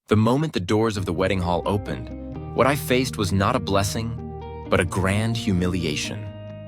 The moment the doors of the wedding hall opened, what I faced was not a blessing, but a grand humiliation.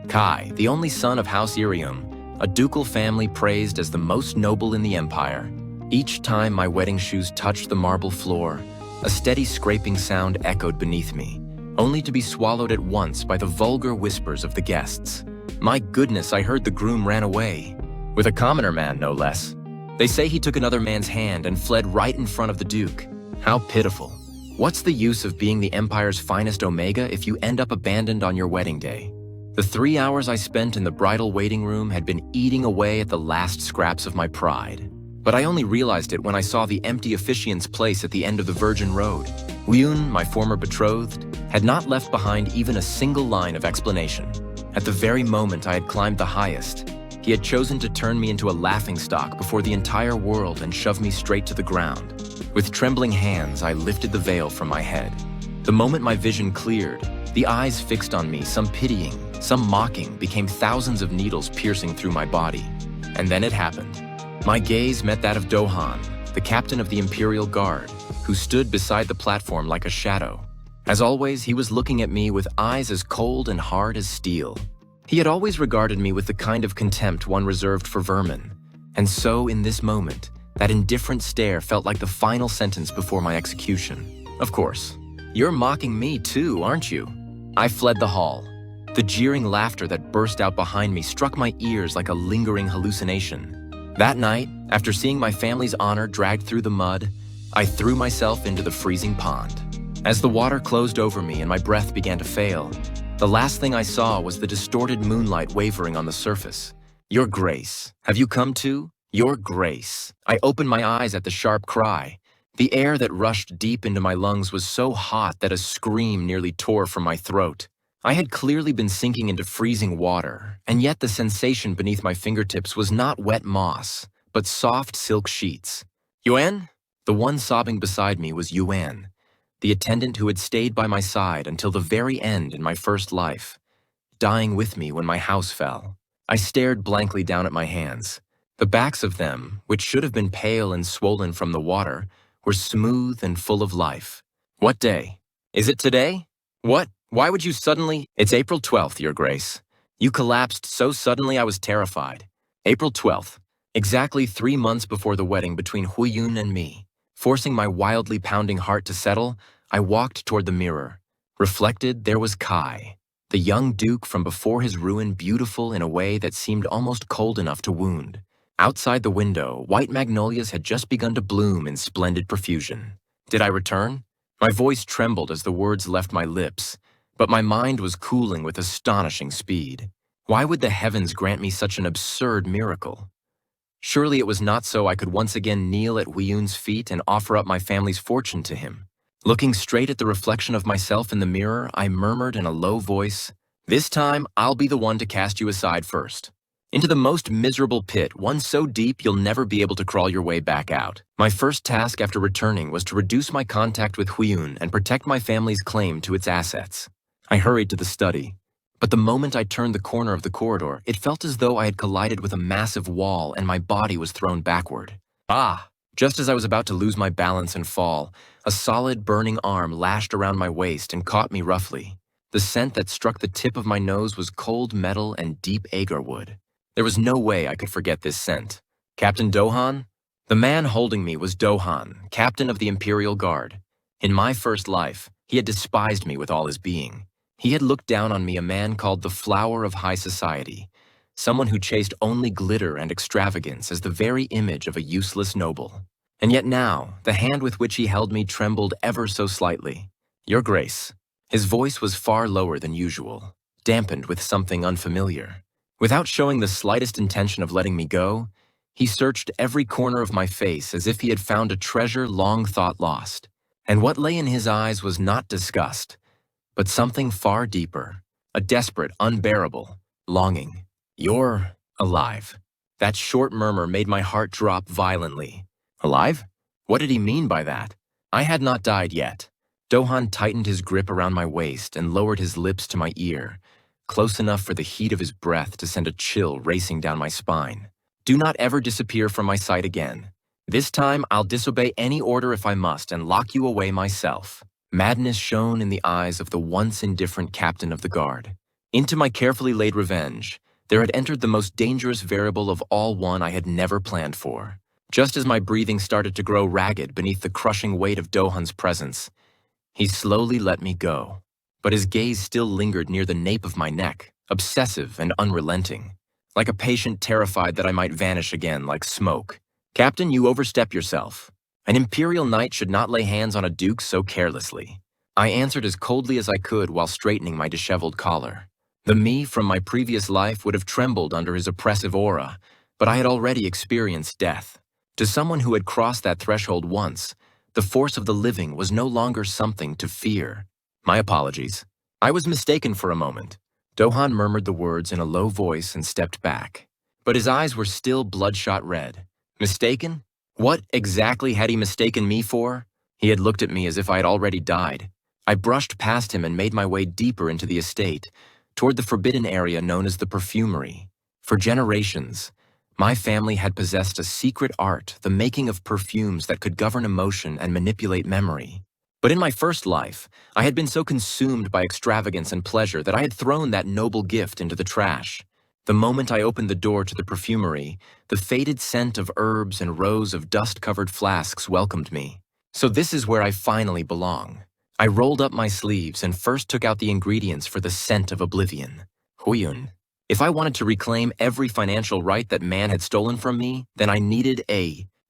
Kai, the only son of House Irium, a ducal family praised as the most noble in the empire. Each time my wedding shoes touched the marble floor, a steady scraping sound echoed beneath me, only to be swallowed at once by the vulgar whispers of the guests. My goodness, I heard the groom ran away. With a commoner man, no less. They say he took another man's hand and fled right in front of the Duke. How pitiful. What's the use of being the Empire's finest Omega if you end up abandoned on your wedding day? The 3 hours I spent in the bridal waiting room had been eating away at the last scraps of my pride. But I only realized it when I saw the empty officiant's place at the end of the Virgin Road. Huyun, my former betrothed, had not left behind even a single line of explanation. At the very moment I had climbed the highest, he had chosen to turn me into a laughingstock before the entire world and shove me straight to the ground. With trembling hands, I lifted the veil from my head. The moment my vision cleared, the eyes fixed on me, some pitying, some mocking, became thousands of needles piercing through my body. And then it happened. My gaze met that of Dohan, the captain of the Imperial Guard, who stood beside the platform like a shadow. As always, he was looking at me with eyes as cold and hard as steel. He had always regarded me with the kind of contempt one reserved for vermin. And so, in this moment, that indifferent stare felt like the final sentence before my execution. Of course. You're mocking me too, aren't you? I fled the hall. The jeering laughter that burst out behind me struck my ears like a lingering hallucination. That night, after seeing my family's honor dragged through the mud, I threw myself into the freezing pond. As the water closed over me and my breath began to fail, the last thing I saw was the distorted moonlight wavering on the surface. Your Grace, have you come to? Your Grace. I opened my eyes at the sharp cry. The air that rushed deep into my lungs was so hot that a scream nearly tore from my throat. I had clearly been sinking into freezing water, and yet the sensation beneath my fingertips was not wet moss, but soft silk sheets. Yuan? The one sobbing beside me was Yuan, the attendant who had stayed by my side until the very end in my first life, dying with me when my house fell. I stared blankly down at my hands. The backs of them, which should have been pale and swollen from the water, were smooth and full of life. What day? Is it today? What? Why would you suddenly? It's April 12th, Your Grace. You collapsed so suddenly I was terrified. April 12th, exactly 3 months before the wedding between Huyun and me. Forcing my wildly pounding heart to settle, I walked toward the mirror. Reflected, there was Kai, the young duke from before his ruin, beautiful in a way that seemed almost cold enough to wound. Outside the window, white magnolias had just begun to bloom in splendid profusion. Did I return? My voice trembled as the words left my lips, but my mind was cooling with astonishing speed. Why would the heavens grant me such an absurd miracle? Surely it was not so I could once again kneel at Huyun's feet and offer up my family's fortune to him. Looking straight at the reflection of myself in the mirror, I murmured in a low voice, "This time, I'll be the one to cast you aside first. Into the most miserable pit, one so deep you'll never be able to crawl your way back out." My first task after returning was to reduce my contact with Huyun and protect my family's claim to its assets. I hurried to the study, but the moment I turned the corner of the corridor, it felt as though I had collided with a massive wall and my body was thrown backward. Ah! Just as I was about to lose my balance and fall, a solid, burning arm lashed around my waist and caught me roughly. The scent that struck the tip of my nose was cold metal and deep agar wood. There was no way I could forget this scent. Captain Dohan? The man holding me was Dohan, captain of the Imperial Guard. In my first life, he had despised me with all his being. He had looked down on me, a man called the flower of high society, someone who chased only glitter and extravagance as the very image of a useless noble. And yet now, the hand with which he held me trembled ever so slightly. Your Grace. His voice was far lower than usual, dampened with something unfamiliar. Without showing the slightest intention of letting me go, he searched every corner of my face as if he had found a treasure long thought lost. And what lay in his eyes was not disgust, but something far deeper, a desperate, unbearable longing. You're alive. That short murmur made my heart drop violently. Alive? What did he mean by that? I had not died yet. Dohan tightened his grip around my waist and lowered his lips to my ear, close enough for the heat of his breath to send a chill racing down my spine. Do not ever disappear from my sight again. This time, I'll disobey any order if I must and lock you away myself. Madness shone in the eyes of the once indifferent captain of the guard. Into my carefully laid revenge, there had entered the most dangerous variable of all, one I had never planned for. Just as my breathing started to grow ragged beneath the crushing weight of Dohan's presence, he slowly let me go. But his gaze still lingered near the nape of my neck, obsessive and unrelenting, like a patient terrified that I might vanish again like smoke. Captain, you overstep yourself. An imperial knight should not lay hands on a duke so carelessly. I answered as coldly as I could while straightening my disheveled collar. The me from my previous life would have trembled under his oppressive aura, but I had already experienced death. To someone who had crossed that threshold once, the force of the living was no longer something to fear. My apologies. I was mistaken for a moment. Dohan murmured the words in a low voice and stepped back. But his eyes were still bloodshot red. Mistaken? What exactly had he mistaken me for? He had looked at me as if I had already died. I brushed past him and made my way deeper into the estate, toward the forbidden area known as the perfumery. For generations, my family had possessed a secret art, the making of perfumes that could govern emotion and manipulate memory. But in my first life, I had been so consumed by extravagance and pleasure that I had thrown that noble gift into the trash. The moment I opened the door to the perfumery, the faded scent of herbs and rows of dust-covered flasks welcomed me. So this is where I finally belong. I rolled up my sleeves and first took out the ingredients for the scent of oblivion. Huyun. If I wanted to reclaim every financial right that man had stolen from me, then I needed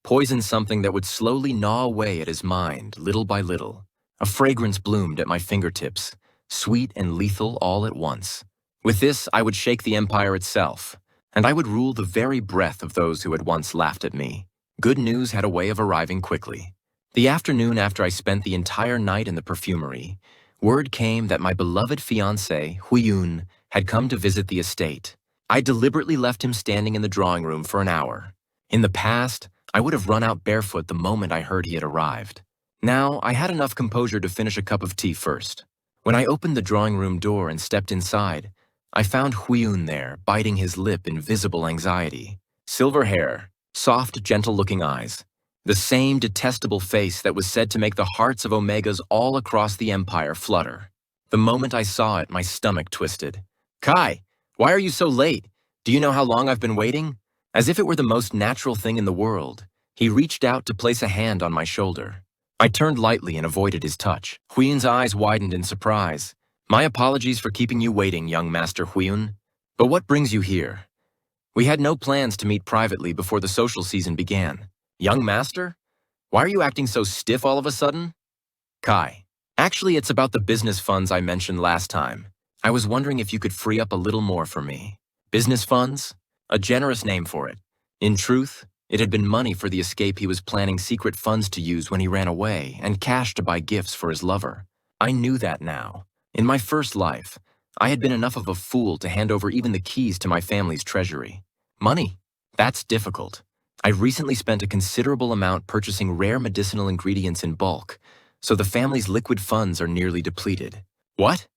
poison, something that would slowly gnaw away at his mind, little by little. A fragrance bloomed at my fingertips, sweet and lethal all at once. With this, I would shake the empire itself, and I would rule the very breath of those who had once laughed at me. Good news had a way of arriving quickly. The afternoon after I spent the entire night in the perfumery, word came that my beloved fiance, Huyun, had come to visit the estate. I deliberately left him standing in the drawing room for an hour. In the past, I would have run out barefoot the moment I heard he had arrived. Now, I had enough composure to finish a cup of tea first. When I opened the drawing room door and stepped inside, I found Huyun there, biting his lip in visible anxiety. Silver hair, soft, gentle-looking eyes. The same detestable face that was said to make the hearts of Omegas all across the empire flutter. The moment I saw it, my stomach twisted. Kai, why are you so late? Do you know how long I've been waiting? As if it were the most natural thing in the world, he reached out to place a hand on my shoulder. I turned lightly and avoided his touch. Huyun's eyes widened in surprise. My apologies for keeping you waiting, young Master Huyun. But what brings you here? We had no plans to meet privately before the social season began. Young Master? Why are you acting so stiff all of a sudden? Kai. Actually, it's about the business funds I mentioned last time. I was wondering if you could free up a little more for me. Business funds? A generous name for it. In truth, it had been money for the escape he was planning secret funds to use when he ran away, and cash to buy gifts for his lover. I knew that now. In my first life, I had been enough of a fool to hand over even the keys to my family's treasury. Money? That's difficult. I recently spent a considerable amount purchasing rare medicinal ingredients in bulk, so the family's liquid funds are nearly depleted. What?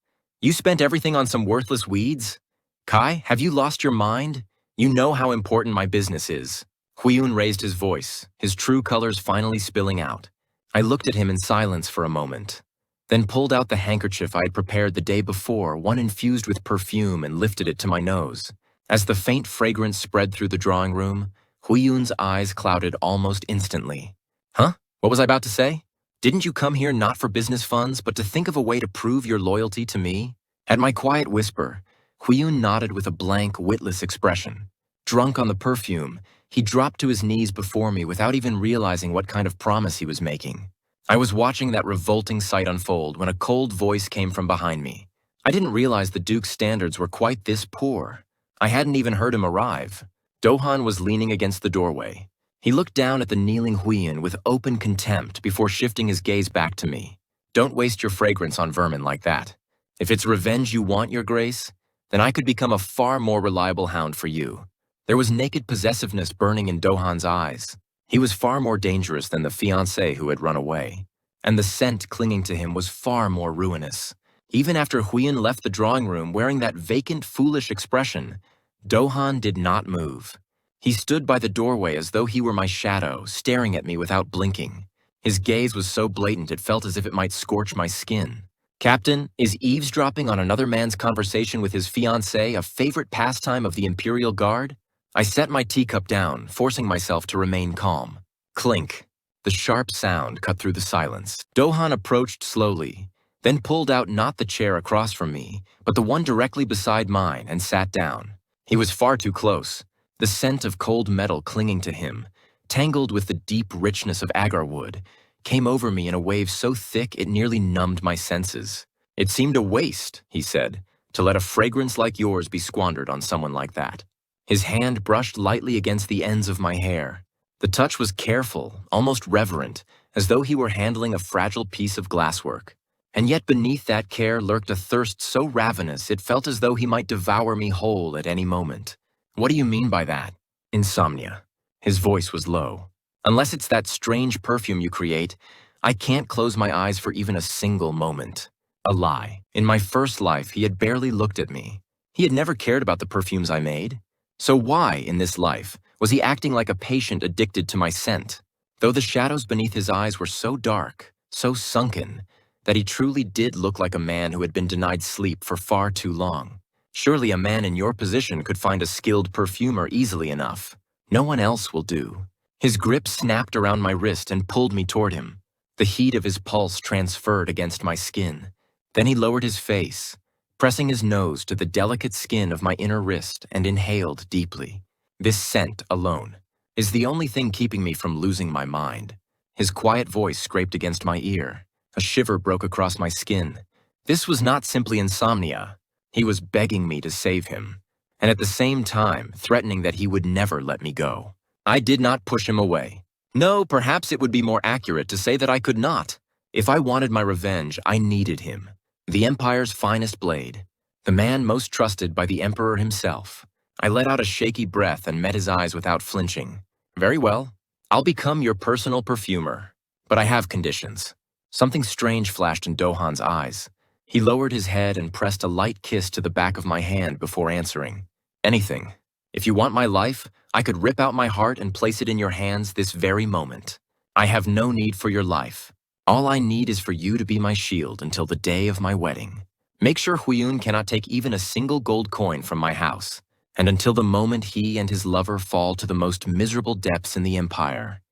You spent everything on some worthless weeds? Kai, have you lost your mind? You know how important my business is. Huyun raised his voice, his true colors finally spilling out. I looked at him in silence for a moment, then pulled out the handkerchief I had prepared the day before, one infused with perfume, and lifted it to my nose. As the faint fragrance spread through the drawing room, Huyun's eyes clouded almost instantly. Huh? What was I about to say? Didn't you come here not for business funds, but to think of a way to prove your loyalty to me? At my quiet whisper, Huyun nodded with a blank, witless expression. Drunk on the perfume, he dropped to his knees before me without even realizing what kind of promise he was making. I was watching that revolting sight unfold when a cold voice came from behind me. I didn't realize the Duke's standards were quite this poor. I hadn't even heard him arrive. Dohan was leaning against the doorway. He looked down at the kneeling Huyun with open contempt before shifting his gaze back to me. Don't waste your fragrance on vermin like that. If it's revenge you want, Your Grace, then I could become a far more reliable hound for you. There was naked possessiveness burning in Dohan's eyes. He was far more dangerous than the fiancé who had run away, and the scent clinging to him was far more ruinous. Even after Huyun left the drawing room wearing that vacant, foolish expression, Dohan did not move. He stood by the doorway as though he were my shadow, staring at me without blinking. His gaze was so blatant it felt as if it might scorch my skin. Captain, is eavesdropping on another man's conversation with his fiancée a favorite pastime of the Imperial Guard? I set my teacup down, forcing myself to remain calm. Clink. The sharp sound cut through the silence. Dohan approached slowly, then pulled out not the chair across from me, but the one directly beside mine and sat down. He was far too close, the scent of cold metal clinging to him, tangled with the deep richness of agar wood, came over me in a wave so thick it nearly numbed my senses. It seemed a waste, he said, to let a fragrance like yours be squandered on someone like that. His hand brushed lightly against the ends of my hair. The touch was careful, almost reverent, as though he were handling a fragile piece of glasswork. And yet beneath that care lurked a thirst so ravenous it felt as though he might devour me whole at any moment. What do you mean by that? Insomnia. His voice was low. Unless it's that strange perfume you create, I can't close my eyes for even a single moment. A lie. In my first life, he had barely looked at me. He had never cared about the perfumes I made. So why, in this life, was he acting like a patient addicted to my scent? Though the shadows beneath his eyes were so dark, so sunken, that he truly did look like a man who had been denied sleep for far too long. Surely a man in your position could find a skilled perfumer easily enough. No one else will do. His grip snapped around my wrist and pulled me toward him. The heat of his pulse transferred against my skin. Then he lowered his face, pressing his nose to the delicate skin of my inner wrist and inhaled deeply. This scent alone is the only thing keeping me from losing my mind. His quiet voice scraped against my ear. A shiver broke across my skin. This was not simply insomnia. He was begging me to save him, and at the same time threatening that he would never let me go. I did not push him away. No, perhaps it would be more accurate to say that I could not. If I wanted my revenge, I needed him. The Empire's finest blade. The man most trusted by the Emperor himself. I let out a shaky breath and met his eyes without flinching. Very well. I'll become your personal perfumer. But I have conditions. Something strange flashed in Dohan's eyes. He lowered his head and pressed a light kiss to the back of my hand before answering. Anything. If you want my life, I could rip out my heart and place it in your hands this very moment. I have no need for your life. All I need is for you to be my shield until the day of my wedding. Make sure Huyun cannot take even a single gold coin from my house, and until the moment he and his lover fall to the most miserable depths in the Empire,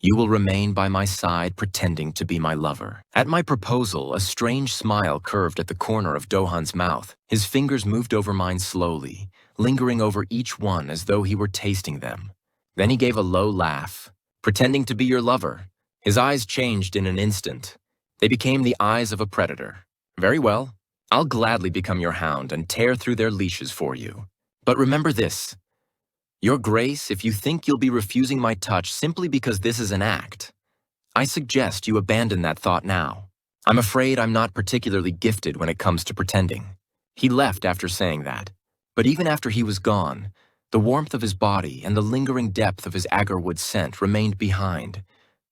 you will remain by my side pretending to be my lover. At my proposal, a strange smile curved at the corner of Dohan's mouth. His fingers moved over mine slowly, lingering over each one as though he were tasting them. Then he gave a low laugh. Pretending to be your lover. His eyes changed in an instant. They became the eyes of a predator. Very well. I'll gladly become your hound and tear through their leashes for you. But remember this. Your Grace, if you think you'll be refusing my touch simply because this is an act, I suggest you abandon that thought now. I'm afraid I'm not particularly gifted when it comes to pretending. He left after saying that. But even after he was gone, the warmth of his body and the lingering depth of his agarwood scent remained behind,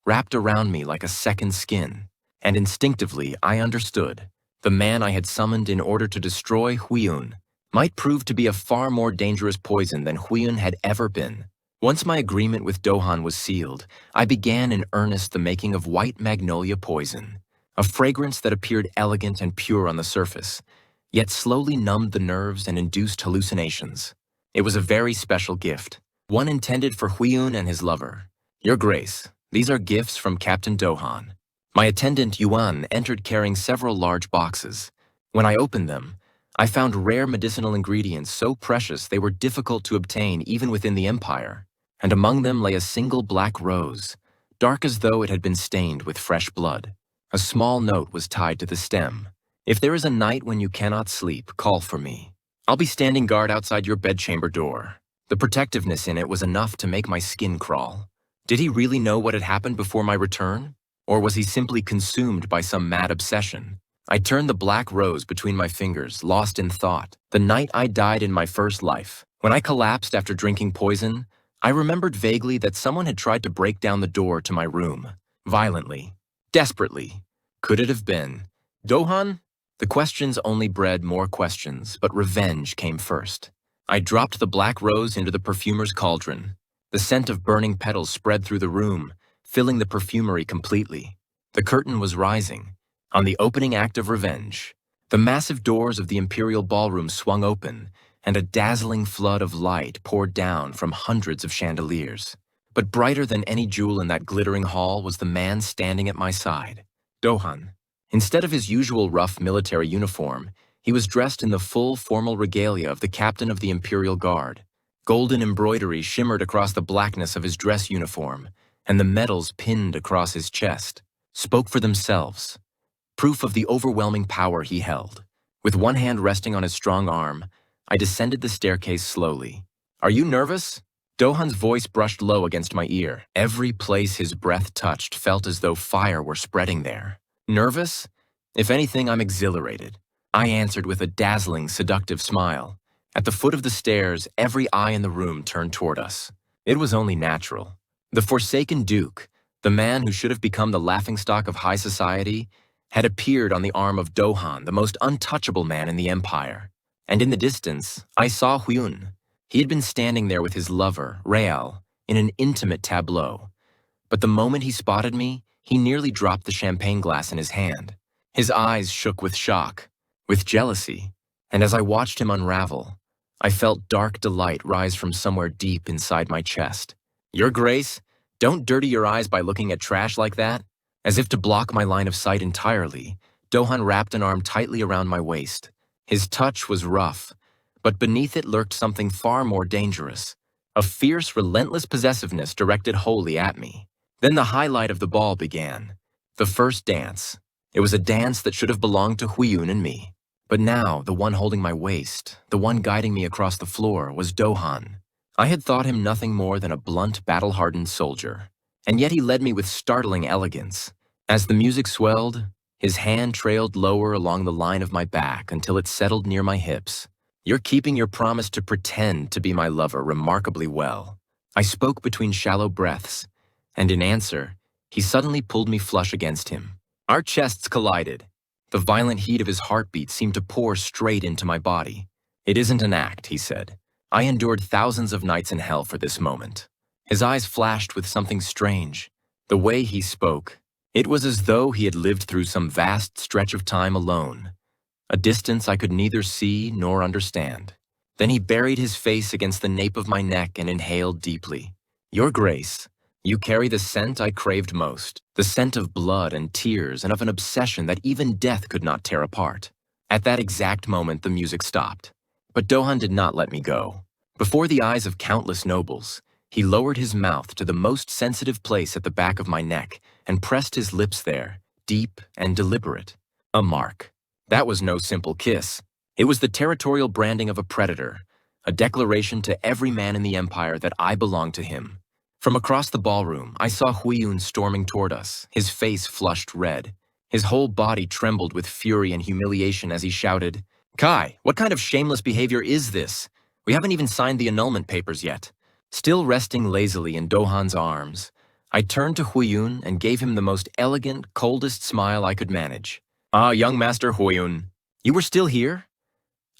wrapped around me like a second skin. And instinctively, I understood. The man I had summoned in order to destroy Huyun might prove to be a far more dangerous poison than Huyun had ever been. Once my agreement with Dohan was sealed, I began in earnest the making of white magnolia poison, a fragrance that appeared elegant and pure on the surface, yet slowly numbed the nerves and induced hallucinations. It was a very special gift, one intended for Huyun and his lover. Your Grace, these are gifts from Captain Dohan. My attendant Yuan entered carrying several large boxes. When I opened them, I found rare medicinal ingredients so precious they were difficult to obtain even within the Empire, and among them lay a single black rose, dark as though it had been stained with fresh blood. A small note was tied to the stem. If there is a night when you cannot sleep, call for me. I'll be standing guard outside your bedchamber door. The protectiveness in it was enough to make my skin crawl. Did he really know what had happened before my return? Or was he simply consumed by some mad obsession? I turned the black rose between my fingers, lost in thought. The night I died in my first life. When I collapsed after drinking poison, I remembered vaguely that someone had tried to break down the door to my room. Violently. Desperately. Could it have been Dohan? The questions only bred more questions, but revenge came first. I dropped the black rose into the perfumer's cauldron. The scent of burning petals spread through the room, filling the perfumery completely. The curtain was rising. On the opening act of revenge, the massive doors of the imperial ballroom swung open, and a dazzling flood of light poured down from hundreds of chandeliers. But brighter than any jewel in that glittering hall was the man standing at my side, Dohan. Instead of his usual rough military uniform, he was dressed in the full formal regalia of the captain of the Imperial Guard. Golden embroidery shimmered across the blackness of his dress uniform, and the medals pinned across his chest spoke for themselves, proof of the overwhelming power he held. With one hand resting on his strong arm, I descended the staircase slowly. "Are you nervous?" Dohan's voice brushed low against my ear. Every place his breath touched felt as though fire were spreading there. "Nervous? If anything, I'm exhilarated," I answered with a dazzling, seductive smile. At the foot of the stairs, every eye in the room turned toward us. It was only natural. The Forsaken Duke, the man who should have become the laughingstock of high society, had appeared on the arm of Dohan, the most untouchable man in the empire. And in the distance, I saw Huyun. He had been standing there with his lover, Rael, in an intimate tableau. But the moment he spotted me, he nearly dropped the champagne glass in his hand. His eyes shook with shock, with jealousy, and as I watched him unravel, I felt dark delight rise from somewhere deep inside my chest. "Your Grace, don't dirty your eyes by looking at trash like that." As if to block my line of sight entirely, Dohan wrapped an arm tightly around my waist. His touch was rough, but beneath it lurked something far more dangerous, a fierce, relentless possessiveness directed wholly at me. Then the highlight of the ball began, the first dance. It was a dance that should have belonged to Huyun and me. But now, the one holding my waist, the one guiding me across the floor, was Dohan. I had thought him nothing more than a blunt, battle-hardened soldier. And yet he led me with startling elegance. As the music swelled, his hand trailed lower along the line of my back until it settled near my hips. "You're keeping your promise to pretend to be my lover remarkably well." I spoke between shallow breaths, and in answer, he suddenly pulled me flush against him. Our chests collided. The violent heat of his heartbeat seemed to pour straight into my body. "It isn't an act," he said. "I endured thousands of nights in hell for this moment." His eyes flashed with something strange. The way he spoke, it was as though he had lived through some vast stretch of time alone, a distance I could neither see nor understand. Then he buried his face against the nape of my neck and inhaled deeply. "Your Grace, you carry the scent I craved most, the scent of blood and tears and of an obsession that even death could not tear apart." At that exact moment, the music stopped. But Dohan did not let me go. Before the eyes of countless nobles, he lowered his mouth to the most sensitive place at the back of my neck and pressed his lips there, deep and deliberate. A mark. That was no simple kiss. It was the territorial branding of a predator, a declaration to every man in the empire that I belonged to him. From across the ballroom, I saw Huyun storming toward us, his face flushed red. His whole body trembled with fury and humiliation as he shouted, "Kai, what kind of shameless behavior is this? We haven't even signed the annulment papers yet." Still resting lazily in Dohan's arms, I turned to Huyun and gave him the most elegant, coldest smile I could manage. "Ah, young Master Huyun, you were still here?"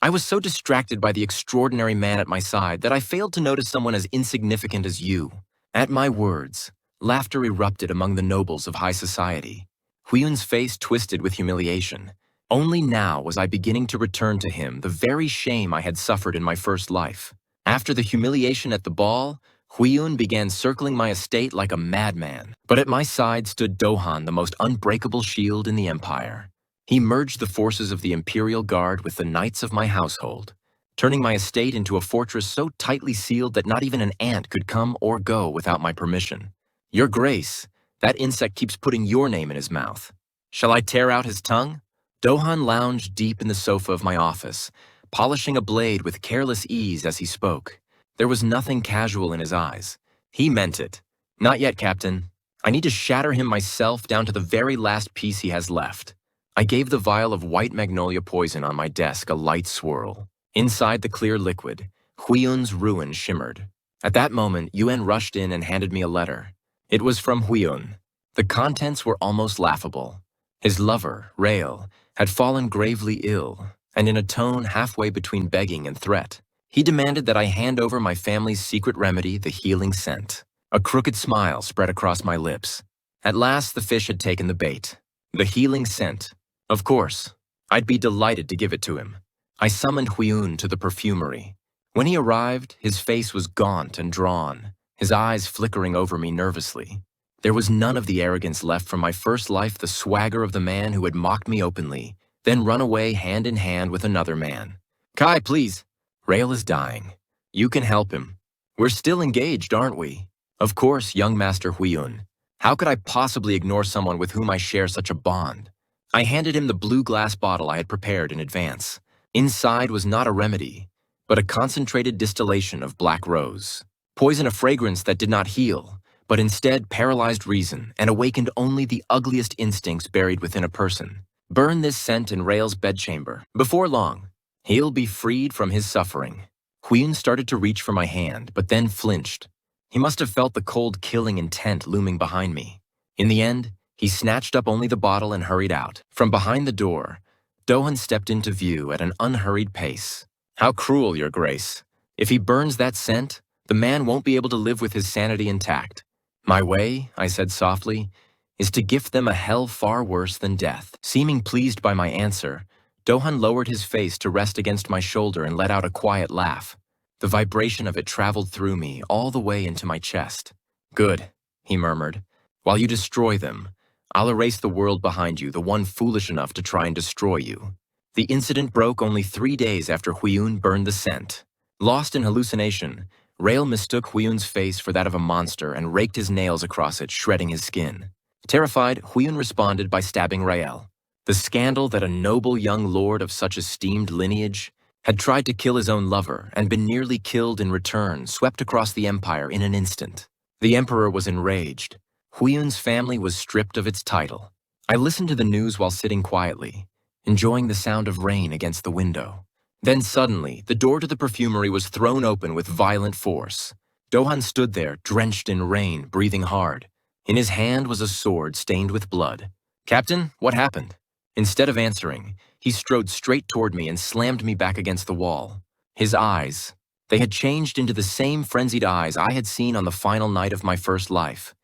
I was so distracted by the extraordinary man at my side that I failed to notice someone as insignificant as you. At my words, laughter erupted among the nobles of high society. Huyun's face twisted with humiliation. Only now was I beginning to return to him the very shame I had suffered in my first life. After the humiliation at the ball, Huyun began circling my estate like a madman. But at my side stood Dohan, the most unbreakable shield in the empire. He merged the forces of the Imperial Guard with the knights of my household, turning my estate into a fortress so tightly sealed that not even an ant could come or go without my permission. "Your Grace, that insect keeps putting your name in his mouth. Shall I tear out his tongue?" Dohan lounged deep in the sofa of my office, polishing a blade with careless ease as he spoke. There was nothing casual in his eyes. He meant it. "Not yet, Captain. I need to shatter him myself down to the very last piece he has left." I gave the vial of white magnolia poison on my desk a light swirl. Inside the clear liquid, Huyun's ruin shimmered. At that moment, Yuen rushed in and handed me a letter. It was from Huyun. The contents were almost laughable. His lover, Rael, had fallen gravely ill, and in a tone halfway between begging and threat, He demanded that I hand over my family's secret remedy, the healing scent. A crooked smile spread across my lips. At last, the fish had taken the bait. The healing scent. Of course, I'd be delighted to give it to him. I summoned Huiyun to the perfumery. When he arrived, his face was gaunt and drawn, his eyes flickering over me nervously. There was none of the arrogance left from my first life, the swagger of the man who had mocked me openly, then run away hand in hand with another man. Kai, please. Rael is dying. You can help him. We're still engaged, aren't we? Of course, young Master Huiyun. How could I possibly ignore someone with whom I share such a bond? I handed him the blue glass bottle I had prepared in advance. Inside was not a remedy, but a concentrated distillation of black rose. Poison, a fragrance that did not heal, but instead paralyzed reason and awakened only the ugliest instincts buried within a person. Burn this scent in Rael's bedchamber. Before long, he'll be freed from his suffering. Huiyun started to reach for my hand, but then flinched. He must have felt the cold, killing intent looming behind me. In the end, he snatched up only the bottle and hurried out. From behind the door, Dohan stepped into view at an unhurried pace. How cruel, Your Grace. If he burns that scent, the man won't be able to live with his sanity intact. My way, I said softly, is to gift them a hell far worse than death. Seeming pleased by my answer, Dohan lowered his face to rest against my shoulder and let out a quiet laugh. The vibration of it traveled through me all the way into my chest. Good, he murmured. While you destroy them, I'll erase the world behind you, the one foolish enough to try and destroy you. The incident broke only 3 days after Huiyun burned the scent. Lost in hallucination, Rael mistook Huiyun's face for that of a monster and raked his nails across it, shredding his skin. Terrified, Huiyun responded by stabbing Rael. The scandal that a noble young lord of such esteemed lineage had tried to kill his own lover and been nearly killed in return swept across the empire in an instant. The emperor was enraged. Huiyun's family was stripped of its title. I listened to the news while sitting quietly, enjoying the sound of rain against the window. Then suddenly, the door to the perfumery was thrown open with violent force. Dohan stood there, drenched in rain, breathing hard. In his hand was a sword stained with blood. Captain, what happened? Instead of answering, he strode straight toward me and slammed me back against the wall. His eyes, they had changed into the same frenzied eyes I had seen on the final night of my first life,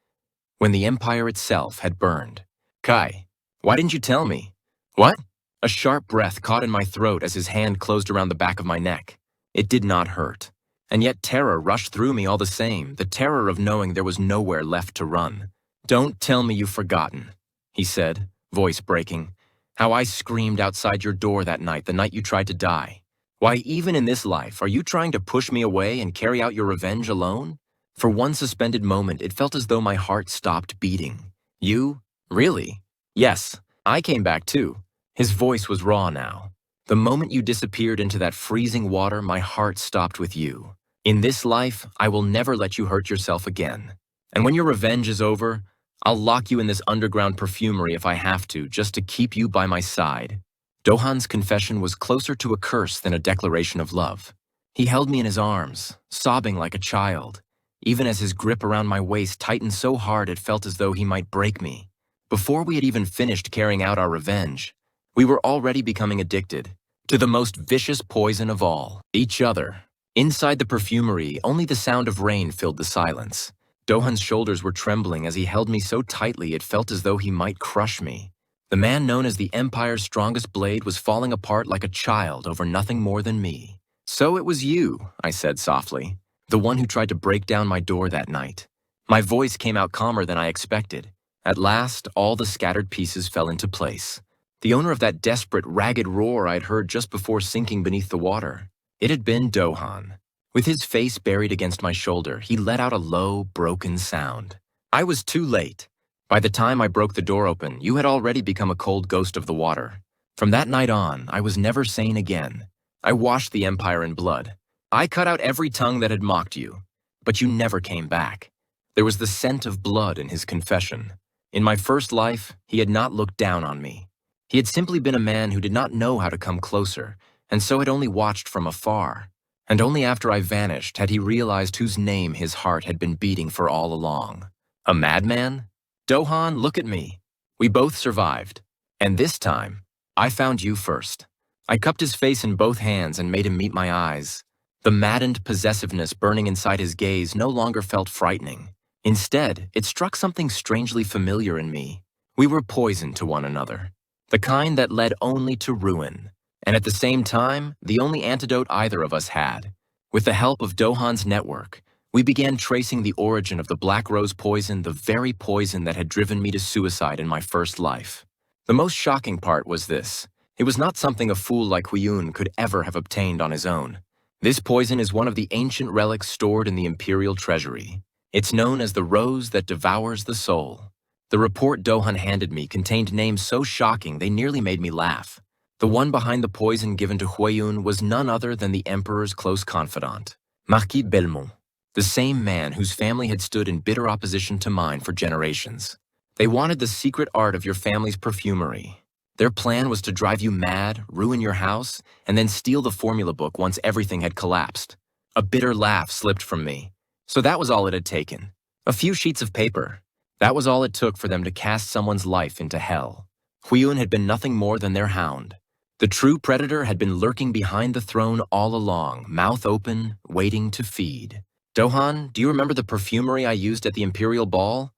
when the empire itself had burned. Kai, why didn't you tell me? What? A sharp breath caught in my throat as his hand closed around the back of my neck. It did not hurt, and yet terror rushed through me all the same, the terror of knowing there was nowhere left to run. Don't tell me you've forgotten, he said, voice breaking. How I screamed outside your door that night, the night you tried to die. Why, even in this life, are you trying to push me away and carry out your revenge alone? For one suspended moment, it felt as though my heart stopped beating. You? Really? Yes, I came back too. His voice was raw now. The moment you disappeared into that freezing water, my heart stopped with you. In this life, I will never let you hurt yourself again. And when your revenge is over, I'll lock you in this underground perfumery if I have to, just to keep you by my side. Dohan's confession was closer to a curse than a declaration of love. He held me in his arms, sobbing like a child, even as his grip around my waist tightened so hard it felt as though he might break me. Before we had even finished carrying out our revenge, we were already becoming addicted to the most vicious poison of all, each other. Inside the perfumery, only the sound of rain filled the silence. Dohan's shoulders were trembling as he held me so tightly it felt as though he might crush me. The man known as the Empire's strongest blade was falling apart like a child over nothing more than me. So it was you, I said softly, the one who tried to break down my door that night. My voice came out calmer than I expected. At last, all the scattered pieces fell into place. The owner of that desperate, ragged roar I'd heard just before sinking beneath the water. It had been Dohan. With his face buried against my shoulder, he let out a low, broken sound. I was too late. By the time I broke the door open, you had already become a cold ghost of the water. From that night on, I was never sane again. I washed the Empire in blood. I cut out every tongue that had mocked you. But you never came back. There was the scent of blood in his confession. In my first life, he had not looked down on me. He had simply been a man who did not know how to come closer, and so had only watched from afar. And only after I vanished had he realized whose name his heart had been beating for all along. A madman? Dohan, look at me. We both survived. And this time, I found you first. I cupped his face in both hands and made him meet my eyes. The maddened possessiveness burning inside his gaze no longer felt frightening. Instead, it struck something strangely familiar in me. We were poison to one another, the kind that led only to ruin, and at the same time, the only antidote either of us had. With the help of Dohan's network, we began tracing the origin of the black rose poison, the very poison that had driven me to suicide in my first life. The most shocking part was this. It was not something a fool like Huyun could ever have obtained on his own. This poison is one of the ancient relics stored in the Imperial Treasury. It's known as the rose that devours the soul. The report Dohan handed me contained names so shocking they nearly made me laugh. The one behind the poison given to Huyun was none other than the Emperor's close confidant, Marquis Belmont, the same man whose family had stood in bitter opposition to mine for generations. They wanted the secret art of your family's perfumery. Their plan was to drive you mad, ruin your house, and then steal the formula book once everything had collapsed. A bitter laugh slipped from me. So that was all it had taken. A few sheets of paper. That was all it took for them to cast someone's life into hell. Huyun had been nothing more than their hound. The true predator had been lurking behind the throne all along, mouth open, waiting to feed. Dohan, do you remember the perfumery I used at the Imperial Ball?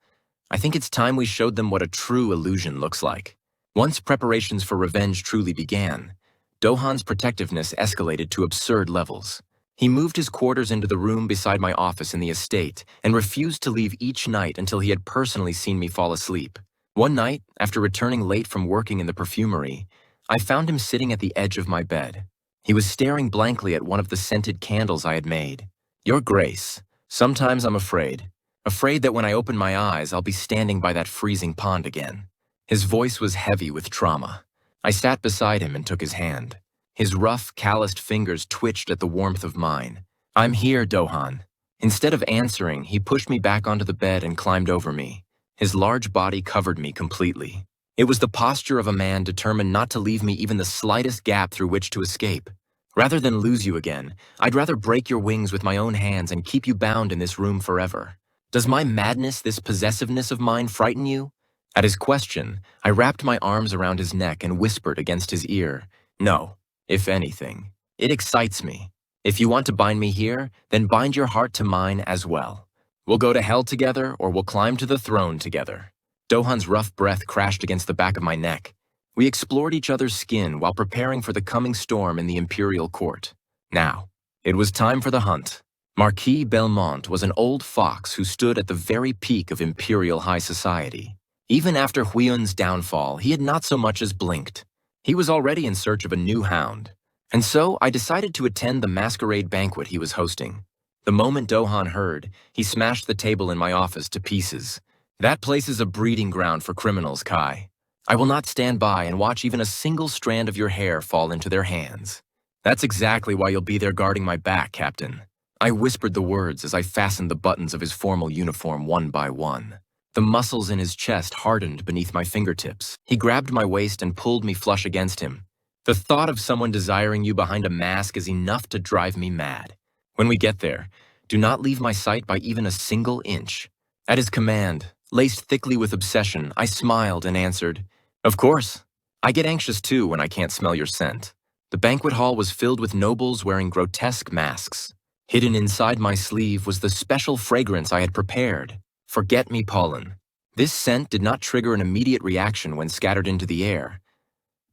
I think it's time we showed them what a true illusion looks like. Once preparations for revenge truly began, Dohan's protectiveness escalated to absurd levels. He moved his quarters into the room beside my office in the estate and refused to leave each night until he had personally seen me fall asleep. One night, after returning late from working in the perfumery, I found him sitting at the edge of my bed. He was staring blankly at one of the scented candles I had made. Your Grace, sometimes I'm afraid that when I open my eyes, I'll be standing by that freezing pond again. His voice was heavy with trauma. I sat beside him and took his hand. His rough, calloused fingers twitched at the warmth of mine. I'm here, Dohan. Instead of answering, he pushed me back onto the bed and climbed over me. His large body covered me completely. It was the posture of a man determined not to leave me even the slightest gap through which to escape. Rather than lose you again, I'd rather break your wings with my own hands and keep you bound in this room forever. Does my madness, this possessiveness of mine, frighten you? At his question, I wrapped my arms around his neck and whispered against his ear, No, if anything, it excites me. If you want to bind me here, then bind your heart to mine as well. We'll go to hell together or we'll climb to the throne together. Dohan's rough breath crashed against the back of my neck. We explored each other's skin while preparing for the coming storm in the imperial court. Now, it was time for the hunt. Marquis Belmont was an old fox who stood at the very peak of imperial high society. Even after Huyun's downfall, he had not so much as blinked. He was already in search of a new hound. And so I decided to attend the masquerade banquet he was hosting. The moment Dohan heard, he smashed the table in my office to pieces. That place is a breeding ground for criminals, Kai. I will not stand by and watch even a single strand of your hair fall into their hands. That's exactly why you'll be there guarding my back, Captain. I whispered the words as I fastened the buttons of his formal uniform one by one. The muscles in his chest hardened beneath my fingertips. He grabbed my waist and pulled me flush against him. The thought of someone desiring you behind a mask is enough to drive me mad. When we get there, do not leave my sight by even a single inch. At his command, laced thickly with obsession, I smiled and answered, Of course. I get anxious too when I can't smell your scent. The banquet hall was filled with nobles wearing grotesque masks. Hidden inside my sleeve was the special fragrance I had prepared. Forget-me pollen. This scent did not trigger an immediate reaction when scattered into the air.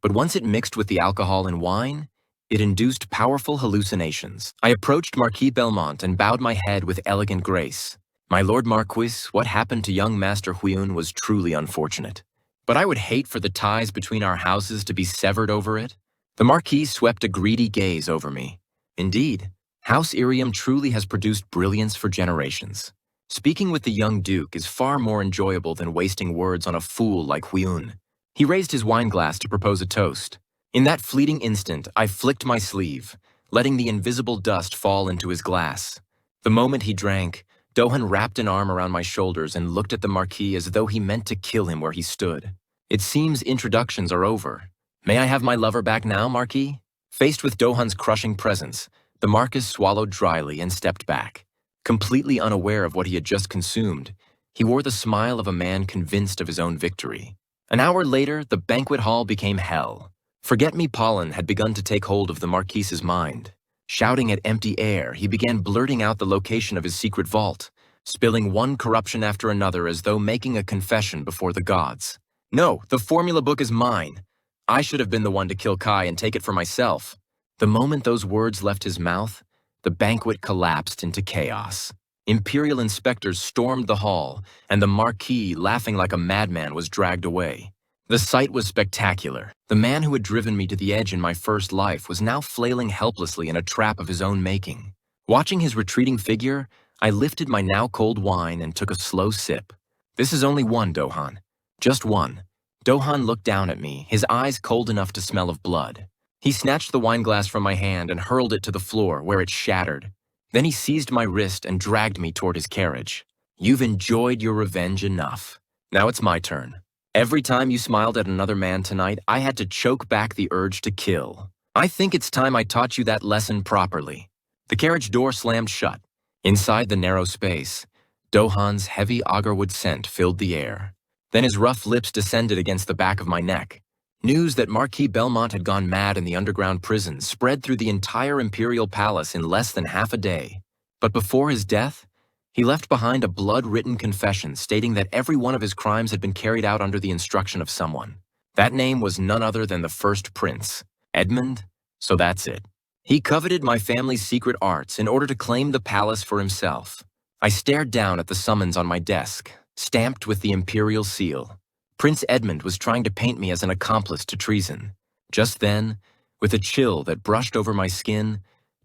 But once it mixed with the alcohol and wine, it induced powerful hallucinations. I approached Marquis Belmont and bowed my head with elegant grace. My Lord Marquis, what happened to young Master Huyun was truly unfortunate. But I would hate for the ties between our houses to be severed over it. The Marquis swept a greedy gaze over me. Indeed, House Irium truly has produced brilliance for generations. Speaking with the young Duke is far more enjoyable than wasting words on a fool like Huyun. He raised his wineglass to propose a toast. In that fleeting instant, I flicked my sleeve, letting the invisible dust fall into his glass. The moment he drank, Dohan wrapped an arm around my shoulders and looked at the Marquis as though he meant to kill him where he stood. It seems introductions are over. May I have my lover back now, Marquis? Faced with Dohan's crushing presence, the Marquis swallowed dryly and stepped back. Completely unaware of what he had just consumed, he wore the smile of a man convinced of his own victory. An hour later, the banquet hall became hell. Forget-me pollen had begun to take hold of the Marquis's mind. Shouting at empty air, he began blurting out the location of his secret vault, spilling one corruption after another as though making a confession before the gods. No, the formula book is mine. I should have been the one to kill Kai and take it for myself. The moment those words left his mouth, the banquet collapsed into chaos. Imperial inspectors stormed the hall, and the Marquis, laughing like a madman, was dragged away. The sight was spectacular. The man who had driven me to the edge in my first life was now flailing helplessly in a trap of his own making. Watching his retreating figure, I lifted my now cold wine and took a slow sip. This is only one, Dohan. Just one. Dohan looked down at me, his eyes cold enough to smell of blood. He snatched the wineglass from my hand and hurled it to the floor, where it shattered. Then he seized my wrist and dragged me toward his carriage. You've enjoyed your revenge enough. Now it's my turn. Every time you smiled at another man tonight, I had to choke back the urge to kill. I think it's time I taught you that lesson properly. The carriage door slammed shut. Inside the narrow space, Dohan's heavy agarwood scent filled the air. Then his rough lips descended against the back of my neck. News that Marquis Belmont had gone mad in the underground prison spread through the entire imperial palace in less than half a day. But before his death, he left behind a blood-written confession stating that every one of his crimes had been carried out under the instruction of someone. That name was none other than the first prince, Edmund, so that's it. He coveted my family's secret arts in order to claim the palace for himself. I stared down at the summons on my desk, stamped with the imperial seal. Prince Edmund was trying to paint me as an accomplice to treason. Just then, with a chill that brushed over my skin,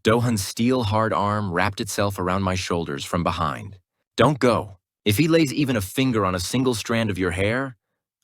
Dohan's steel-hard arm wrapped itself around my shoulders from behind. Don't go. If he lays even a finger on a single strand of your hair,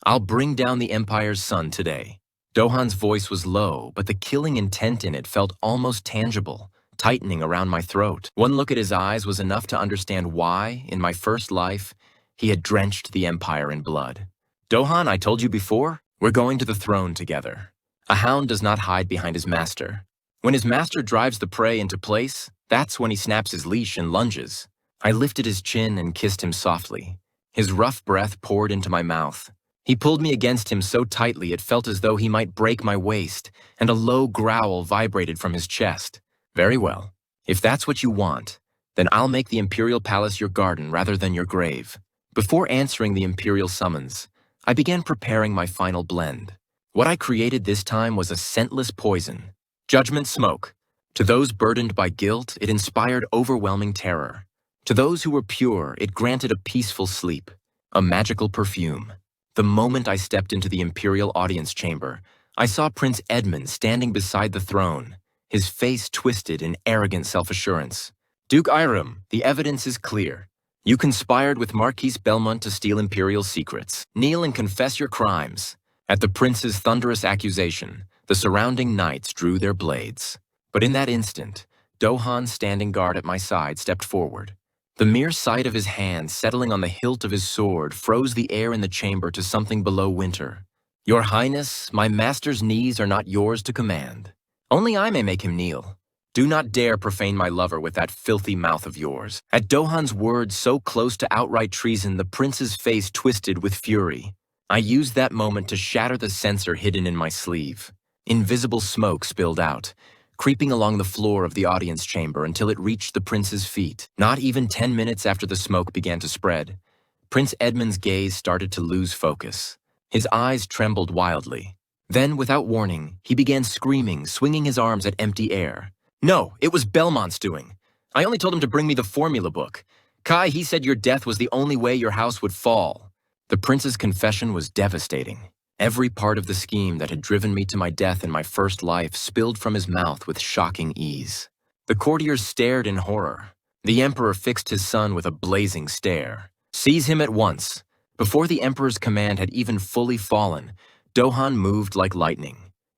I'll bring down the Empire's sun today. Dohan's voice was low, but the killing intent in it felt almost tangible, tightening around my throat. One look at his eyes was enough to understand why, in my first life, he had drenched the Empire in blood. Dohan, I told you before, we're going to the throne together. A hound does not hide behind his master. When his master drives the prey into place, that's when he snaps his leash and lunges. I lifted his chin and kissed him softly. His rough breath poured into my mouth. He pulled me against him so tightly it felt as though he might break my waist, and a low growl vibrated from his chest. Very well. If that's what you want, then I'll make the Imperial Palace your garden rather than your grave. Before answering the Imperial summons, I began preparing my final blend. What I created this time was a scentless poison. Judgment smoke. To those burdened by guilt, it inspired overwhelming terror. To those who were pure, it granted a peaceful sleep. A magical perfume. The moment I stepped into the Imperial audience chamber, I saw Prince Edmund standing beside the throne, his face twisted in arrogant self-assurance. Duke Iram, the evidence is clear. You conspired with Marquis Belmont to steal Imperial secrets. Kneel and confess your crimes. At the prince's thunderous accusation, the surrounding knights drew their blades. But in that instant, Dohan, standing guard at my side, stepped forward. The mere sight of his hand settling on the hilt of his sword froze the air in the chamber to something below winter. Your Highness, my master's knees are not yours to command. Only I may make him kneel. Do not dare profane my lover with that filthy mouth of yours. At Dohan's words so close to outright treason, the prince's face twisted with fury. I used that moment to shatter the censer hidden in my sleeve. Invisible smoke spilled out, creeping along the floor of the audience chamber until it reached the prince's feet. Not even 10 minutes after the smoke began to spread, Prince Edmund's gaze started to lose focus. His eyes trembled wildly. Then, without warning, he began screaming, swinging his arms at empty air. No, it was Belmont's doing. I only told him to bring me the formula book. Kai, he said your death was the only way your house would fall. The prince's confession was devastating. Every part of the scheme that had driven me to my death in my first life spilled from his mouth with shocking ease. The courtiers stared in horror. The emperor fixed his son with a blazing stare. Seize him at once. Before the emperor's command had even fully fallen, Dohan moved like lightning.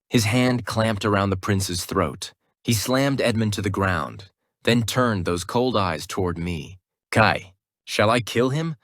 His hand clamped around the prince's throat. He slammed Edmund to the ground, then turned those cold eyes toward me. Kai, shall I kill him?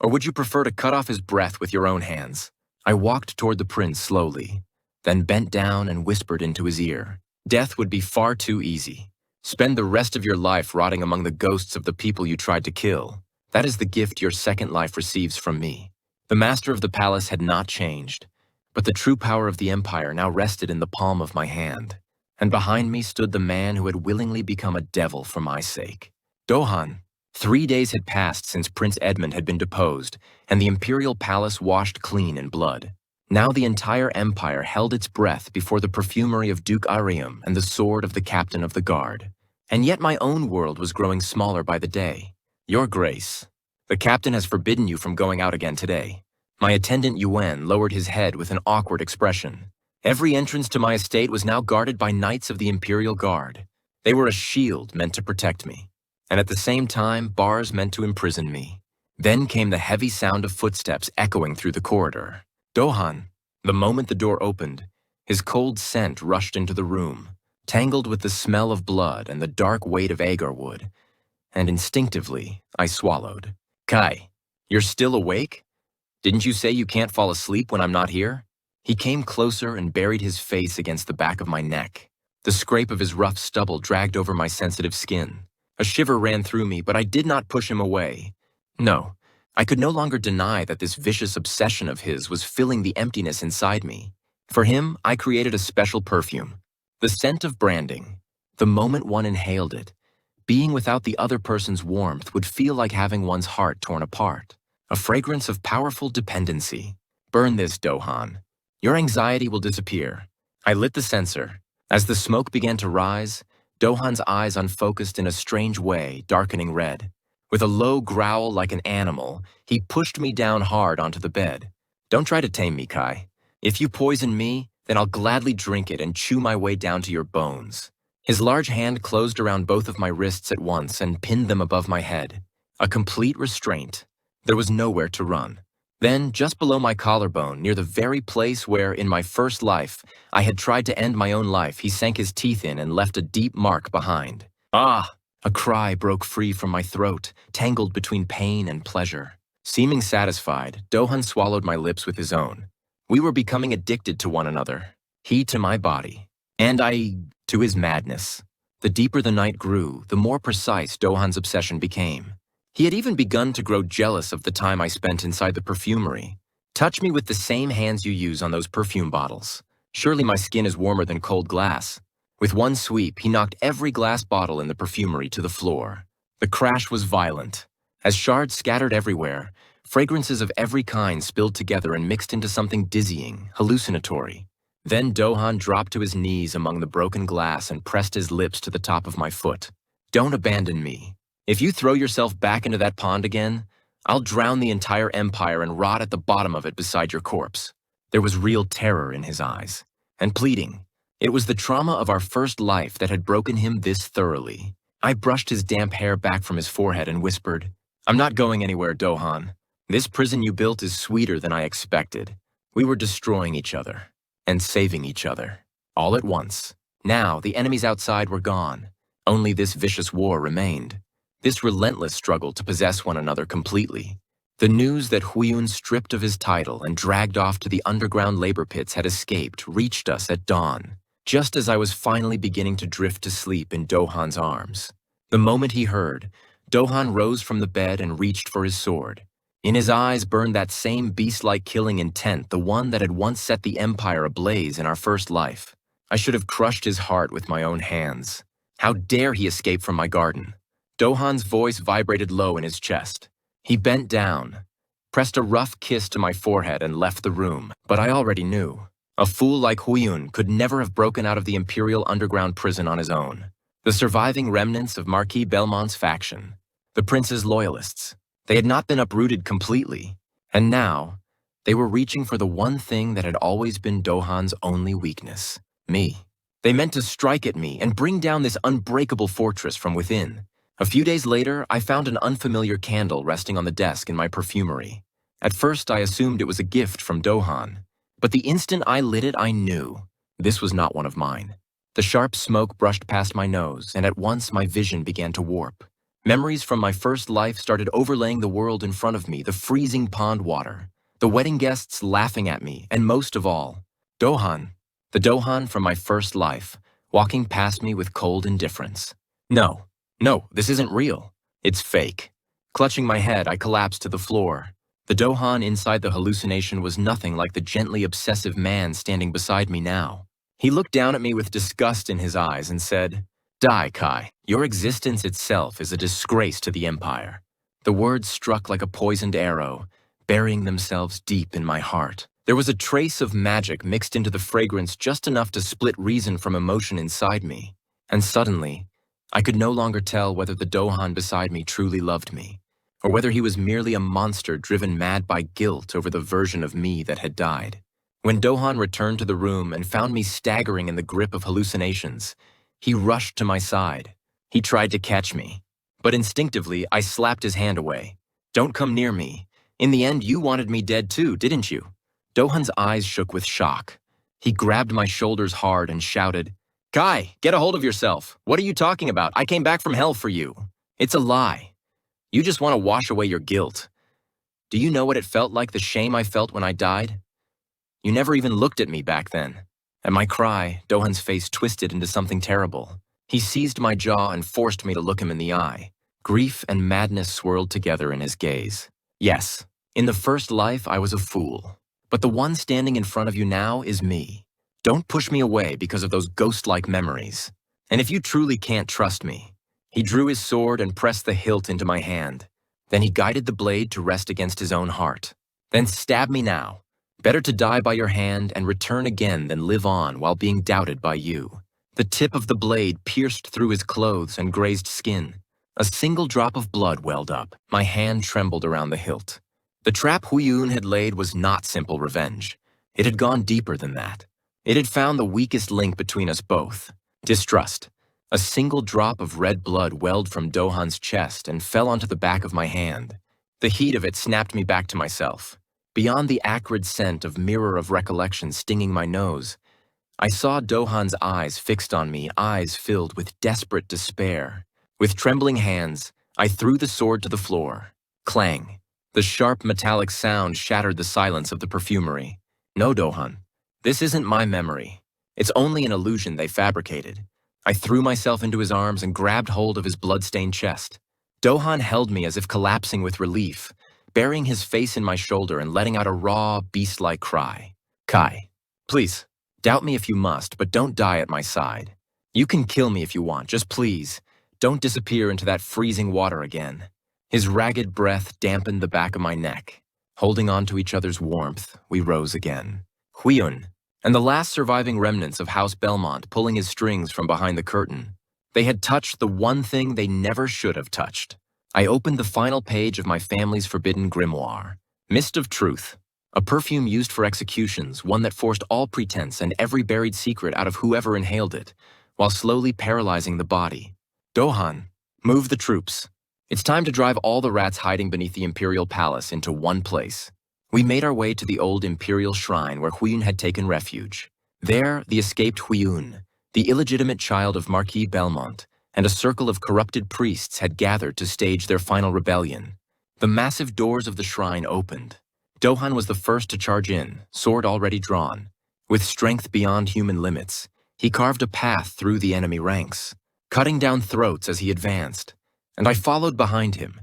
Or would you prefer to cut off his breath with your own hands? I walked toward the prince slowly, then bent down and whispered into his ear. Death would be far too easy. Spend the rest of your life rotting among the ghosts of the people you tried to kill. That is the gift your second life receives from me. The master of the palace had not changed, but the true power of the empire now rested in the palm of my hand. and behind me stood the man who had willingly become a devil for my sake. Dohan. 3 days had passed since Prince Edmund had been deposed, and the imperial palace washed clean in blood. Now the entire empire held its breath before the perfumery of Duke Arium and the sword of the captain of the guard. And yet my own world was growing smaller by the day. Your Grace, the captain has forbidden you from going out again today. My attendant Yuen lowered his head with an awkward expression. Every entrance to my estate was now guarded by knights of the Imperial Guard. They were a shield meant to protect me, and at the same time bars meant to imprison me. Then came the heavy sound of footsteps echoing through the corridor. Dohan. The moment the door opened, his cold scent rushed into the room, tangled with the smell of blood and the dark weight of agar wood, and instinctively I swallowed. Kai, you're still awake? Didn't you say you can't fall asleep when I'm not here? He came closer and buried his face against the back of my neck. The scrape of his rough stubble dragged over my sensitive skin. A shiver ran through me, but I did not push him away. No, I could no longer deny that this vicious obsession of his was filling the emptiness inside me. For him, I created a special perfume. The scent of branding. The moment one inhaled it, being without the other person's warmth would feel like having one's heart torn apart. A fragrance of powerful dependency. Burn this, Dohan. Your anxiety will disappear. I lit the censer. As the smoke began to rise, Dohan's eyes unfocused in a strange way, darkening red. With a low growl like an animal, he pushed me down hard onto the bed. Don't try to tame me, Kai. If you poison me, then I'll gladly drink it and chew my way down to your bones. His large hand closed around both of my wrists at once and pinned them above my head. A complete restraint. There was nowhere to run. Then, just below my collarbone, near the very place where, in my first life, I had tried to end my own life, he sank his teeth in and left a deep mark behind. Ah! A cry broke free from my throat, tangled between pain and pleasure. Seeming satisfied, Dohan swallowed my lips with his own. We were becoming addicted to one another. He to my body, and I to his madness. The deeper the night grew, the more precise Dohan's obsession became. He had even begun to grow jealous of the time I spent inside the perfumery. Touch me with the same hands you use on those perfume bottles. Surely my skin is warmer than cold glass. With one sweep, he knocked every glass bottle in the perfumery to the floor. The crash was violent. As shards scattered everywhere, fragrances of every kind spilled together and mixed into something dizzying, hallucinatory. Then Dohan dropped to his knees among the broken glass and pressed his lips to the top of my foot. Don't abandon me. If you throw yourself back into that pond again, I'll drown the entire empire and rot at the bottom of it beside your corpse. There was real terror in his eyes, and pleading. It was the trauma of our first life that had broken him this thoroughly. I brushed his damp hair back from his forehead and whispered, I'm not going anywhere, Dohan. This prison you built is sweeter than I expected. We were destroying each other, and saving each other, all at once. Now, the enemies outside were gone. Only this vicious war remained. This relentless struggle to possess one another completely. The news that Huyun, stripped of his title and dragged off to the underground labor pits, had escaped reached us at dawn, just as I was finally beginning to drift to sleep in Dohan's arms. The moment he heard, Dohan rose from the bed and reached for his sword. In his eyes burned that same beast-like killing intent, the one that had once set the empire ablaze in our first life. I should have crushed his heart with my own hands. How dare he escape from my garden? Dohan's voice vibrated low in his chest. He bent down, pressed a rough kiss to my forehead and left the room, but I already knew. A fool like Huyun could never have broken out of the imperial underground prison on his own. The surviving remnants of Marquis Belmont's faction, the prince's loyalists, they had not been uprooted completely, and now they were reaching for the one thing that had always been Dohan's only weakness, me. They meant to strike at me and bring down this unbreakable fortress from within. A few days later, I found an unfamiliar candle resting on the desk in my perfumery. At first, I assumed it was a gift from Dohan, but the instant I lit it, I knew this was not one of mine. The sharp smoke brushed past my nose, and at once my vision began to warp. Memories from my first life started overlaying the world in front of me, the freezing pond water, the wedding guests laughing at me, and most of all, Dohan, the Dohan from my first life, walking past me with cold indifference. No, this isn't real. It's fake. Clutching my head, I collapsed to the floor. The Dohan inside the hallucination was nothing like the gently obsessive man standing beside me now. He looked down at me with disgust in his eyes and said, "Die, Kai. Your existence itself is a disgrace to the Empire." The words struck like a poisoned arrow, burying themselves deep in my heart. There was a trace of magic mixed into the fragrance, just enough to split reason from emotion inside me. And suddenly, I could no longer tell whether the Dohan beside me truly loved me, or whether he was merely a monster driven mad by guilt over the version of me that had died. When Dohan returned to the room and found me staggering in the grip of hallucinations, he rushed to my side. He tried to catch me, but instinctively I slapped his hand away. "Don't come near me. In the end, you wanted me dead too, didn't you?" Dohan's eyes shook with shock. He grabbed my shoulders hard and shouted, "Kai, get a hold of yourself. What are you talking about? I came back from hell for you. It's a lie. You just want to wash away your guilt. Do you know what it felt like, the shame I felt when I died? You never even looked at me back then." At my cry, Dohan's face twisted into something terrible. He seized my jaw and forced me to look him in the eye. Grief and madness swirled together in his gaze. "Yes, in the first life I was a fool, but the one standing in front of you now is me. Don't push me away because of those ghost-like memories. And if you truly can't trust me..." He drew his sword and pressed the hilt into my hand. Then he guided the blade to rest against his own heart. "Then stab me now. Better to die by your hand and return again than live on while being doubted by you." The tip of the blade pierced through his clothes and grazed skin. A single drop of blood welled up. My hand trembled around the hilt. The trap Huyun had laid was not simple revenge. It had gone deeper than that. It had found the weakest link between us both: distrust. A single drop of red blood welled from Dohan's chest and fell onto the back of my hand. The heat of it snapped me back to myself. Beyond the acrid scent of mirror of recollection stinging my nose, I saw Dohan's eyes fixed on me, eyes filled with desperate despair. With trembling hands, I threw the sword to the floor. Clang. The sharp metallic sound shattered the silence of the perfumery. "No, Dohan. This isn't my memory. It's only an illusion they fabricated." I threw myself into his arms and grabbed hold of his blood-stained chest. Dohan held me as if collapsing with relief, burying his face in my shoulder and letting out a raw, beast-like cry. "Kai, please, doubt me if you must, but don't die at my side. You can kill me if you want, just please, don't disappear into that freezing water again." His ragged breath dampened the back of my neck. Holding on to each other's warmth, we rose again. Huyun, and the last surviving remnants of House Belmont pulling his strings from behind the curtain. They had touched the one thing they never should have touched. I opened the final page of my family's forbidden grimoire. Mist of Truth, a perfume used for executions, one that forced all pretense and every buried secret out of whoever inhaled it, while slowly paralyzing the body. "Dohan, move the troops. It's time to drive all the rats hiding beneath the Imperial Palace into one place." We made our way to the old Imperial Shrine where Huyun had taken refuge. There, the escaped Huyun, the illegitimate child of Marquis Belmont, and a circle of corrupted priests had gathered to stage their final rebellion. The massive doors of the shrine opened. Dohan was the first to charge in, sword already drawn. With strength beyond human limits, he carved a path through the enemy ranks, cutting down throats as he advanced, and I followed behind him,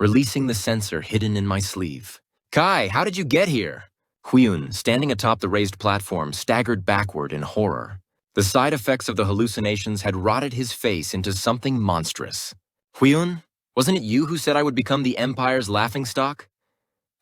releasing the censer hidden in my sleeve. "Kai, how did you get here?" Huyun, standing atop the raised platform, staggered backward in horror. The side effects of the hallucinations had rotted his face into something monstrous. "Huyun, wasn't it you who said I would become the Empire's laughingstock?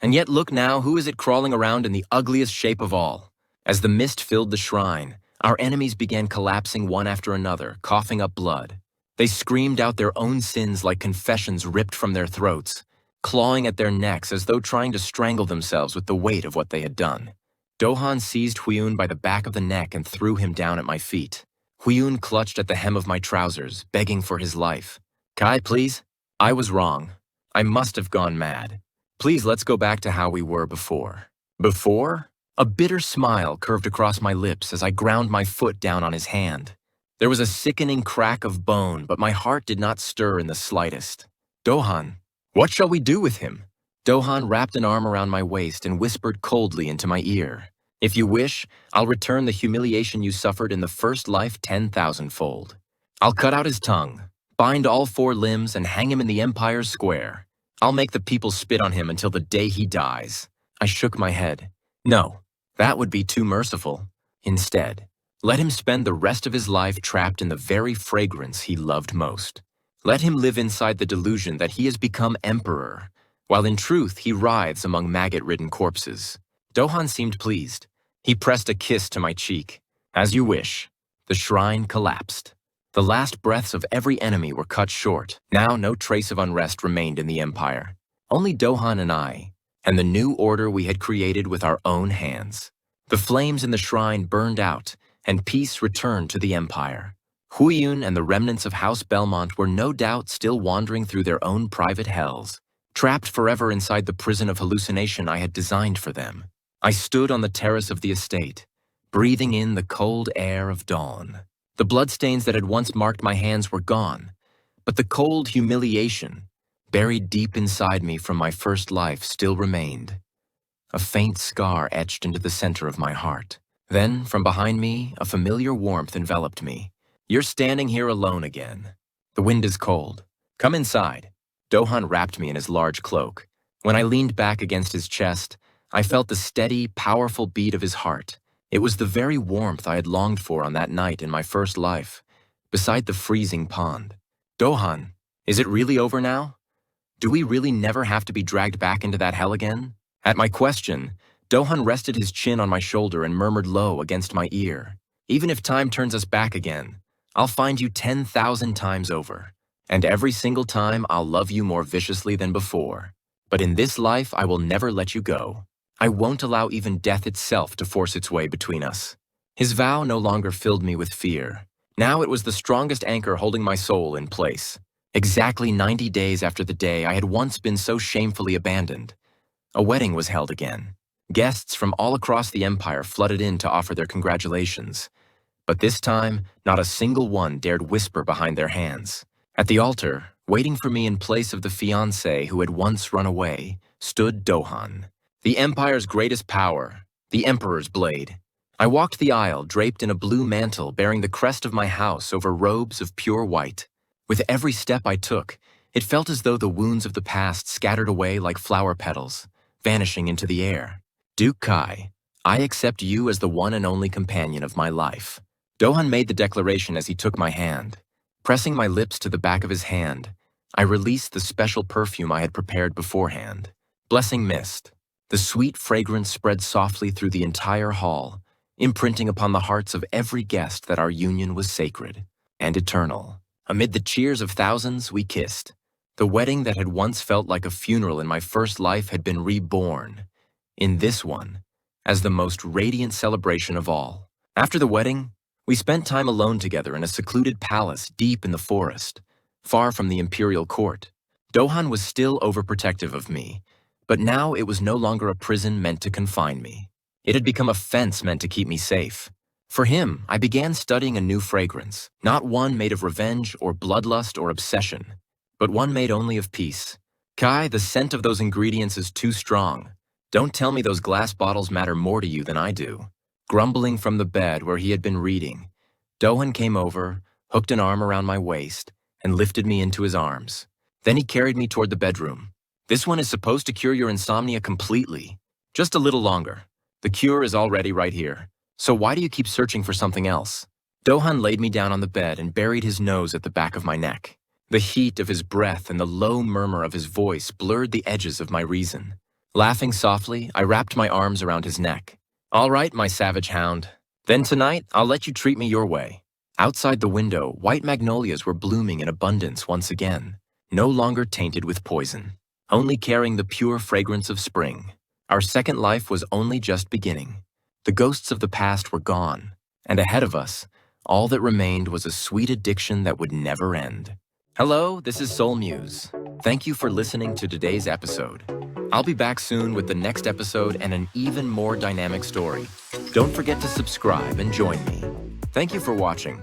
And yet look now, who is it crawling around in the ugliest shape of all?" As the mist filled the shrine, our enemies began collapsing one after another, coughing up blood. They screamed out their own sins like confessions ripped from their throats, clawing at their necks as though trying to strangle themselves with the weight of what they had done. Dohan seized Huyun by the back of the neck and threw him down at my feet. Huyun clutched at the hem of my trousers, begging for his life. "Kai, please? I was wrong. I must have gone mad. Please, let's go back to how we were before." "Before?" A bitter smile curved across my lips as I ground my foot down on his hand. There was a sickening crack of bone, but my heart did not stir in the slightest. "Dohan, what shall we do with him?" Dohan wrapped an arm around my waist and whispered coldly into my ear. "If you wish, I'll return the humiliation you suffered in the first life 10,000-fold. I'll cut out his tongue, bind all 4 limbs, and hang him in the Empire's square. I'll make the people spit on him until the day he dies." I shook my head. "No, that would be too merciful. Instead, Let him spend the rest of his life trapped in the very fragrance he loved most. Let him live inside the delusion that he has become emperor, while in truth he writhes among maggot-ridden corpses. Dohan seemed pleased. He pressed a kiss to my cheek. As you wish. The shrine collapsed. The last breaths of every enemy were cut short. Now no trace of unrest remained in the empire. Only Dohan and I, and the new order we had created with our own hands. The flames in the shrine burned out, and peace returned to the empire. Huiyun and the remnants of House Belmont were no doubt still wandering through their own private hells, trapped forever inside the prison of hallucination I had designed for them. I stood on the terrace of the estate, breathing in the cold air of dawn. The bloodstains that had once marked my hands were gone, but the cold humiliation, buried deep inside me from my first life, still remained. A faint scar etched into the center of my heart. Then, from behind me, a familiar warmth enveloped me. You're standing here alone again. The wind is cold. Come inside. Dohan wrapped me in his large cloak. When I leaned back against his chest, I felt the steady, powerful beat of his heart. It was the very warmth I had longed for on that night in my first life, beside the freezing pond. Dohan, is it really over now? Do we really never have to be dragged back into that hell again? At my question, Dohan rested his chin on my shoulder and murmured low against my ear. Even if time turns us back again, I'll find you 10,000 times over. And every single time I'll love you more viciously than before. But in this life I will never let you go. I won't allow even death itself to force its way between us. His vow no longer filled me with fear. Now it was the strongest anchor holding my soul in place. Exactly 90 days after the day I had once been so shamefully abandoned, a wedding was held again. Guests from all across the empire flooded in to offer their congratulations. But this time, not a single one dared whisper behind their hands. At the altar, waiting for me in place of the fiance who had once run away, stood Dohan. The empire's greatest power, the emperor's blade. I walked the aisle draped in a blue mantle bearing the crest of my house over robes of pure white. With every step I took, it felt as though the wounds of the past scattered away like flower petals, vanishing into the air. Duke Kai, I accept you as the one and only companion of my life. Dohan made the declaration as he took my hand. Pressing my lips to the back of his hand, I released the special perfume I had prepared beforehand. Blessing mist. The sweet fragrance spread softly through the entire hall, imprinting upon the hearts of every guest that our union was sacred and eternal. Amid the cheers of thousands, we kissed. The wedding that had once felt like a funeral in my first life had been reborn, in this one, as the most radiant celebration of all. After the wedding, we spent time alone together in a secluded palace deep in the forest, far from the imperial court. Dohan was still overprotective of me, but now it was no longer a prison meant to confine me. It had become a fence meant to keep me safe. For him, I began studying a new fragrance, not one made of revenge or bloodlust or obsession, but one made only of peace. Kai, the scent of those ingredients is too strong. Don't tell me those glass bottles matter more to you than I do. Grumbling from the bed where he had been reading, Dohan came over, hooked an arm around my waist, and lifted me into his arms. Then he carried me toward the bedroom. This one is supposed to cure your insomnia completely. Just a little longer. The cure is already right here. So why do you keep searching for something else? Dohan laid me down on the bed and buried his nose at the back of my neck. The heat of his breath and the low murmur of his voice blurred the edges of my reason. Laughing softly, I wrapped my arms around his neck. All right, my savage hound. Then tonight, I'll let you treat me your way. Outside the window, white magnolias were blooming in abundance once again, no longer tainted with poison, only carrying the pure fragrance of spring. Our second life was only just beginning. The ghosts of the past were gone, and ahead of us, all that remained was a sweet addiction that would never end. Hello, this is Seoulmuse. Thank you for listening to today's episode. I'll be back soon with the next episode and an even more dynamic story. Don't forget to subscribe and join me. Thank you for watching.